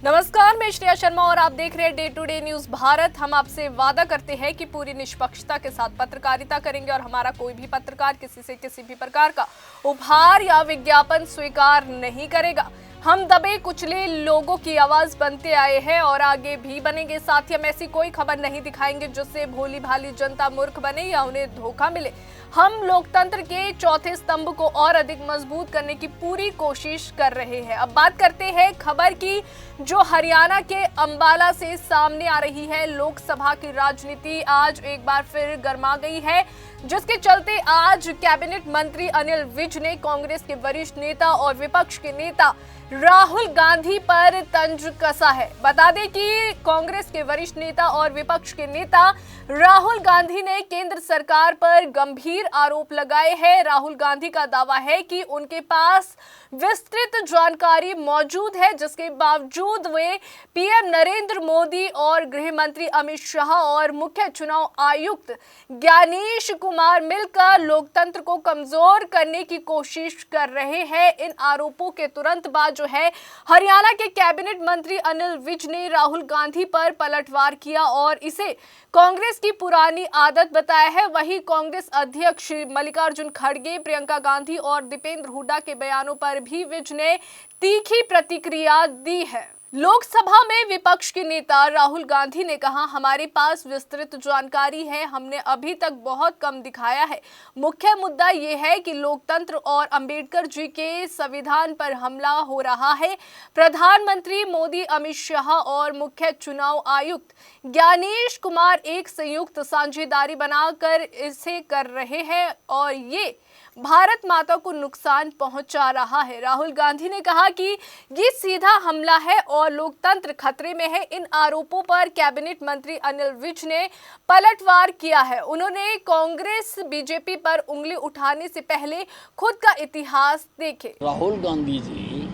नमस्कार, मैं श्रेया शर्मा और आप देख रहे हैं day to day news Bharat. हम आपसे वादा करते हैं कि पूरी निष्पक्षता के साथ पत्रकारिता करेंगे और हमारा कोई भी पत्रकार किसी से किसी भी प्रकार का उपहार या विज्ञापन स्वीकार नहीं करेगा। हम दबे कुचले लोगों की आवाज बनते आए हैं और आगे भी बनेंगे। साथ ही हम ऐसी कोई खबर नहीं दिखाएंगे जिससे भोली भाली जनता मूर्ख बने या उन्हें धोखा मिले। हम लोकतंत्र के चौथे स्तंभ को और अधिक मजबूत करने की पूरी कोशिश कर रहे हैं। अब बात करते हैं खबर की जो हरियाणा के अंबाला से सामने आ रही है। लोकसभा की राजनीति आज एक बार फिर गर्मा गई है, जिसके चलते आज कैबिनेट मंत्री अनिल विज ने कांग्रेस के वरिष्ठ नेता और विपक्ष के नेता राहुल गांधी पर तंज कसा है। बता दें कि कांग्रेस के वरिष्ठ नेता और विपक्ष के नेता राहुल गांधी ने केंद्र सरकार पर गंभीर आरोप लगाए हैं। राहुल गांधी का दावा है कि उनके पास विस्तृत जानकारी मौजूद है, जिसके बावजूद वे पीएम नरेंद्र मोदी और गृह मंत्री अमित शाह और मुख्य चुनाव आयुक्त ज्ञानेश कुमार मिलकर लोकतंत्र को कमजोर करने की कोशिश कर रहे हैं। इन आरोपों के तुरंत बाद जो है हरियाणा के कैबिनेट मंत्री अनिल विज ने राहुल गांधी पर पलटवार किया और इसे कांग्रेस की पुरानी आदत बताया है। वहीं कांग्रेस अध्यक्ष मल्लिकार्जुन खड़गे, प्रियंका गांधी और दीपेंद्र हुड्डा के बयानों पर भी विज ने तीखी प्रतिक्रिया दी है। लोकसभा में विपक्ष के नेता राहुल गांधी ने कहा, हमारे पास विस्तृत जानकारी है, हमने अभी तक बहुत कम दिखाया है। मुख्य मुद्दा यह है कि लोकतंत्र और अंबेडकर जी के संविधान पर हमला हो रहा है। प्रधानमंत्री मोदी, अमित शाह और मुख्य चुनाव आयुक्त ज्ञानेश कुमार एक संयुक्त साझेदारी बनाकर इसे कर रहे हैं और ये भारत माता को नुकसान पहुंचा रहा है। राहुल गांधी ने कहा कि ये सीधा हमला है और लोकतंत्र खतरे में है। इन आरोपों पर कैबिनेट मंत्री अनिल विज ने पलटवार किया है। उन्होंने कांग्रेस बीजेपी पर उंगली उठाने से पहले खुद का इतिहास देखे। राहुल गांधी जी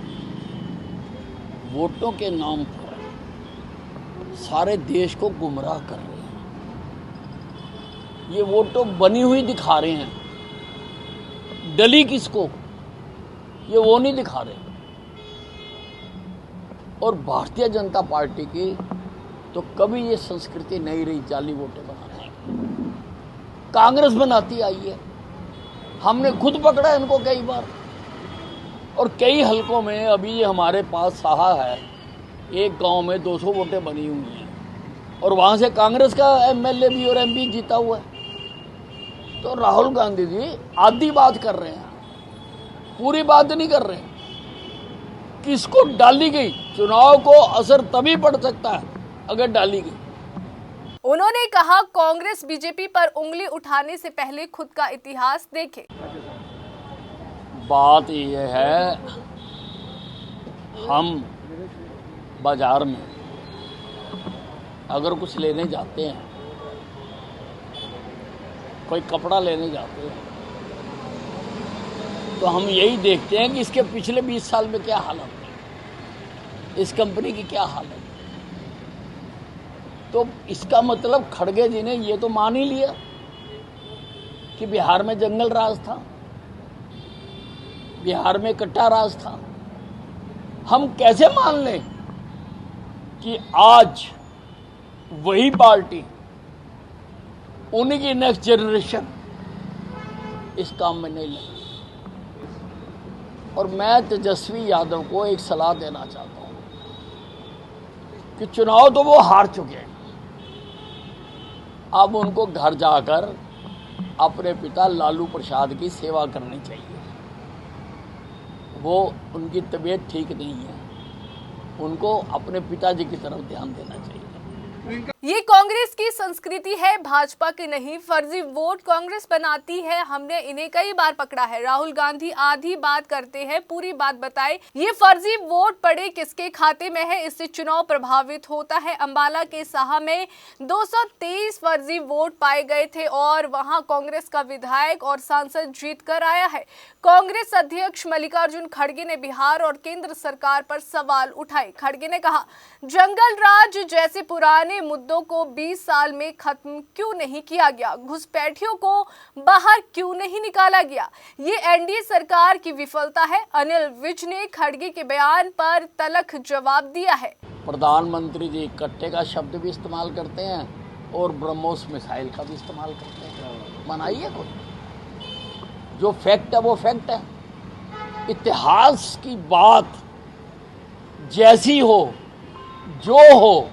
वोटों के नाम पर सारे देश को गुमराह कर रहे हैं। ये वोटों बनी हुई दिखा रहे हैं, डली किसको ये वो नहीं दिखा रहे। और भारतीय जनता पार्टी की तो कभी ये संस्कृति नहीं रही जाली वोटें बनाने की। कांग्रेस बनाती आई है, हमने खुद पकड़ा इनको कई बार और कई हलकों में। अभी ये हमारे पास साहा है, एक गांव में 200 वोटें बनी हुई हैं और वहां से कांग्रेस का एमएलए भी और एमपी जीता हुआ है। तो राहुल गांधी जी आधी बात कर रहे हैं, पूरी बात नहीं कर रहे हैं। किसको डाली गई, चुनाव को असर तभी पड़ सकता है अगर डाली गई। उन्होंने कहा, कांग्रेस बीजेपी पर उंगली उठाने से पहले खुद का इतिहास देखे। बात यह है, हम बाजार में अगर कुछ लेने जाते हैं, कोई कपड़ा लेने जाते हैं, तो हम यही देखते हैं कि इसके पिछले 20 साल में क्या हालत है, इस कंपनी की क्या हालत है। तो इसका मतलब खड़गे जी ने ये तो मान ही लिया कि बिहार में जंगल राज था, बिहार में कट्टा राज था। हम कैसे मान लें कि आज वही पार्टी, उन्हीं की नेक्स्ट जनरेशन इस काम में नहीं लगी। और मैं तेजस्वी यादव को एक सलाह देना चाहता हूं कि चुनाव तो वो हार चुके हैं, अब उनको घर जाकर अपने पिता लालू प्रसाद की सेवा करनी चाहिए। वो उनकी तबीयत ठीक नहीं है, उनको अपने पिताजी की तरफ ध्यान देना चाहिए। ये कांग्रेस की संस्कृति है, भाजपा की नहीं। फर्जी वोट कांग्रेस बनाती है, हमने इन्हें कई बार पकड़ा है। राहुल गांधी आधी बात करते हैं, पूरी बात बताए। ये फर्जी वोट पड़े किसके खाते में है, इससे चुनाव प्रभावित होता है। अंबाला के साहा में 223 फर्जी वोट पाए गए थे और वहां कांग्रेस का विधायक और सांसद जीत कर आया है। कांग्रेस अध्यक्ष मल्लिकार्जुन खड़गे ने बिहार और केंद्र सरकार पर सवाल उठाए। खड़गे ने कहा, जंगल राज जैसे पुराने मुद्दों को 20 साल में खत्म क्यों नहीं किया गया, घुसपैठियों को बाहर क्यों नहीं निकाला गया, ये एनडीए सरकार की विफलता है। अनिल विज ने खड़गे के बयान पर तल्ख जवाब दिया है। प्रधानमंत्री जी कट्टे का शब्द भी इस्तेमाल करते हैं और ब्रह्मोस मिसाइल का भी इस्तेमाल करते हैं। मनाइए कोई, जो फैक्ट है वो फैक्ट है। इतिहास की बात जैसी हो, जो हो,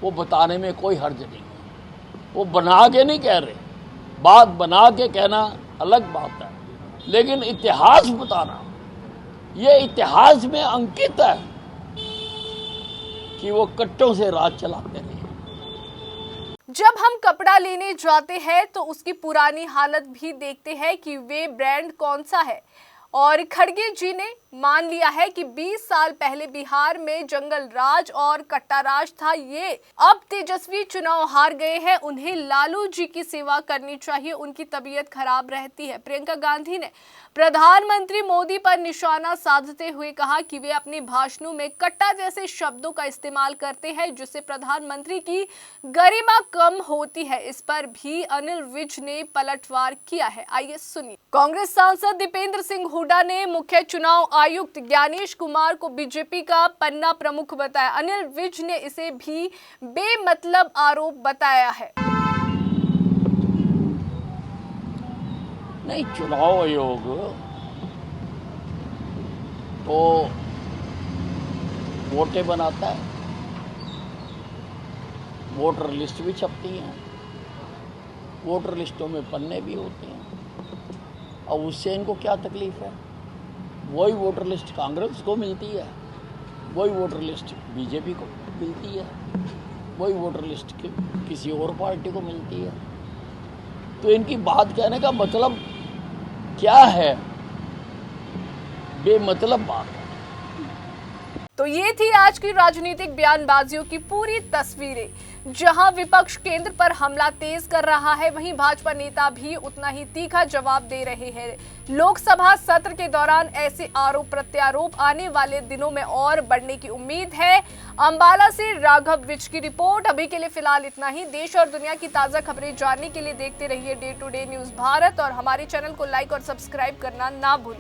वो बताने में कोई हर्ज नहीं है। वो बना के नहीं कह रहे, बात बना के कहना अलग बात है, लेकिन इतिहास बताना, ये इतिहास में अंकित है कि वो कट्टों से राज चलाते रहे। जब हम कपड़ा लेने जाते हैं तो उसकी पुरानी हालत भी देखते हैं कि वे ब्रांड कौन सा है, और खड़गे जी ने मान लिया है कि 20 साल पहले बिहार में जंगल राज और कट्टा राज था। ये अब तेजस्वी चुनाव हार गए हैं, उन्हें लालू जी की सेवा करनी चाहिए, उनकी तबीयत खराब रहती है। प्रियंका गांधी ने प्रधानमंत्री मोदी पर निशाना साधते हुए कहा कि वे अपने भाषणों में कट्टा जैसे शब्दों का इस्तेमाल करते हैं जिससे प्रधानमंत्री की गरिमा कम होती है। इस पर भी अनिल विज ने पलटवार किया है, आइए सुनिए। कांग्रेस सांसद दीपेंद्र सिंह हुड्डा ने मुख्य चुनाव आयुक्त ज्ञानेश कुमार को बीजेपी का पन्ना प्रमुख बताया। अनिल विज ने इसे भी बेमतलब आरोप बताया है। नहीं, चुनाव आयोग तो वोटें बनाता है, वोटर लिस्ट भी छपती हैं, वोटर लिस्टों में पन्ने भी होते हैं। अब उससे इनको क्या तकलीफ है? वही वोटर लिस्ट कांग्रेस को मिलती है, वही वोटर लिस्ट बीजेपी को मिलती है, वही वोटर लिस्ट किसी और पार्टी को मिलती है। तो इनकी बात कहने का मतलब क्या है? बेमतलब बात है। तो ये थी आज की राजनीतिक बयानबाजियों की पूरी तस्वीरें। जहां विपक्ष केंद्र पर हमला तेज कर रहा है, वहीं भाजपा नेता भी उतना ही तीखा जवाब दे रहे हैं। लोकसभा सत्र के दौरान ऐसे आरोप प्रत्यारोप आने वाले दिनों में और बढ़ने की उम्मीद है। अंबाला से राघव विज की रिपोर्ट। अभी के लिए फिलहाल इतना ही। देश और दुनिया की ताजा खबरें जानने के लिए देखते रहिए day to day news Bharat, और हमारे चैनल को लाइक और सब्सक्राइब करना ना भूलिए।